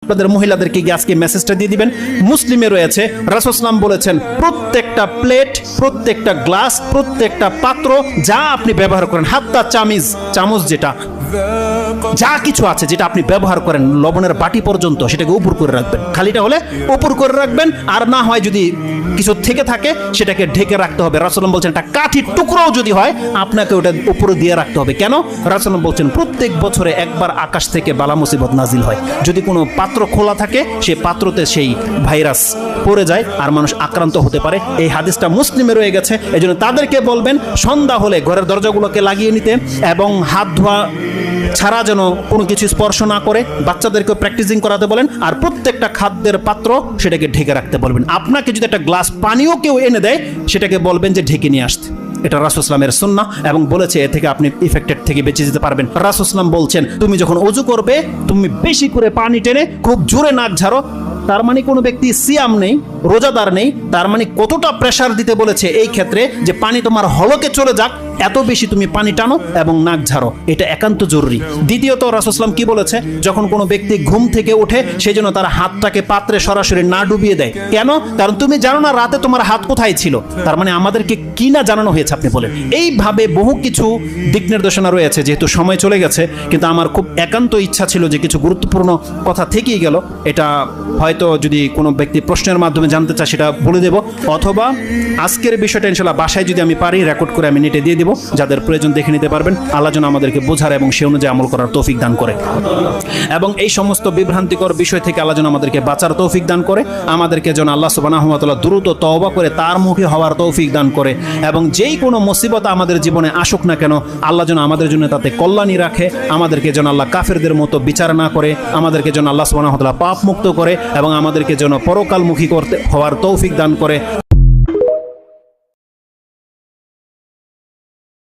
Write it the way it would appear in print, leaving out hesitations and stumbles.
আপনাদের মহিলাদেরকে গিয়ে আজকে মেসেজটা দিয়ে দিবেন। মুসলিমে রয়েছে, রাসূল সাল্লাল্লাহু আলাইহি ওয়াসাল্লাম বলেছেন প্রত্যেকটা প্লেট, প্রত্যেকটা গ্লাস, প্রত্যেকটা পাত্র যা আপনি ব্যবহার করেন, হাত্তা চামচ যেটা যা কিছু আছে যেটা আপনি ব্যবহার করেন, লবণের বাটি পর্যন্ত, সেটাকে উপর করে রাখবেন। খালিটা হলে উপর করে রাখবেন, আর না হয় যদি কিছু থেকে থাকে সেটাকে ঢেকে রাখতে হবে। রাসূলুল্লাহ বলছেন একটা কাঠির টুকরোও যদি হয় আপনাকে ওটা উপরে দিয়ে রাখতে হবে। কেন? রাসূলুল্লাহ বলছেন প্রত্যেক বছরে একবার আকাশ থেকে বালা মুসিবত নাজিল হয়। যদি কোনো পাত্র খোলা থাকে সেই পাত্রতে সেই ভাইরাস পড়ে যায় আর মানুষ আক্রান্ত হতে পারে। এই হাদিসটা মুসলিমে রয়ে গেছে। এই জন্য তাদেরকে বলবেন সন্ধ্যা হলে ঘরের দরজাগুলোকে লাগিয়ে নিতে এবং হাত ধোয়া ছাড়া যেন কোনো কিছু স্পর্শ না করে। বাচ্চাদেরকে প্র্যাকটিসিং করাতে বলেন, আর প্রত্যেকটা খাদ্যের পাত্র সেটাকে ঢেকে রাখতে বলবেন। আপনাকে যদি একটা গ্লাস পানিও কেউ এনে দেয় সেটাকে বলবেন যে ঢেকে নিয়ে আসতে। এটা রাসূল সাল্লামের সুন্নাহ এবং বলেছে এ থেকে আপনি ইফেক্টেড থেকে বেঁচে যেতে পারবেন। রাসূল সাল্লাম বলছেন তুমি যখন ওযু করবে তুমি বেশি করে পানি টেনে খুব জোরে নাক ঝাড়ো। তার মানে কোনো ব্যক্তি সিয়াম নেই, রোজাদার নেই, তার মানে কতটা প্রেসার দিতে বলেছে এই ক্ষেত্রে যে পানি তোমার হলকে চলে যাক, এত বেশি তুমি পানি টানো এবং নাক ঝাড়ো, এটা একান্ত জরুরি। দ্বিতীয়ত রাসূল সাল্লাম কি বলেছে, যখন কোনো ব্যক্তি ঘুম থেকে ওঠে সেই জন্য তার হাতটাকে পাত্রে সরাসরি না ডুবিয়ে দেয়। কেন? কারণ তুমি জানো না রাতে তোমার হাত কোথায় ছিল। তার মানে আমাদেরকে কি না জানানো হয়েছে আপনি বলেন। এইভাবে বহু কিছু দিক নির্দেশনা রয়েছে। যেহেতু সময় চলে গেছে, কিন্তু আমার খুব একান্ত ইচ্ছা ছিল যে কিছু গুরুত্বপূর্ণ কথা থেকেই গেল, এটা হয়তো যদি কোনো ব্যক্তি প্রশ্নের মাধ্যমে জানতে চায় সেটা বলে দেব, অথবা আজকের বিষয়টা ইনশাআল্লাহ বাসায় যদি আমি পারি রেকর্ড করে আমি নেটে দিয়ে দেব, যাদের প্রয়োজন দেখে নিতে পারবেন। আল্লাহ যেন আমাদেরকে বোঝার এবং সে অনুযায়ী আমল করার তৌফিক দান করে এবং এই সমস্ত বিভ্রান্তিকর বিষয় থেকে আল্লাহ যেন আমাদেরকে বাঁচার তৌফিক দান করে। আমাদেরকে যেন আল্লাহ সুবহানাহু ওয়া তাআলা দ্রুত তওবা করে তার মুখে হওয়ার তৌফিক দান করে এবং যেই কোনো মুসিবত আমাদের জীবনে আসুক না কেন আল্লাহ যেন আমাদের জন্য তাতে কল্যাণী রাখে। আমাদেরকে যেন আল্লাহ কাফেরদের মতো বিচার না করে, আমাদেরকে যেন আল্লাহ সুবহানাহু ওয়া তাআলা পাপ মুক্ত করে এবং আমাদেরকে যেন পরকালমুখী হওয়ার তৌফিক দান করে।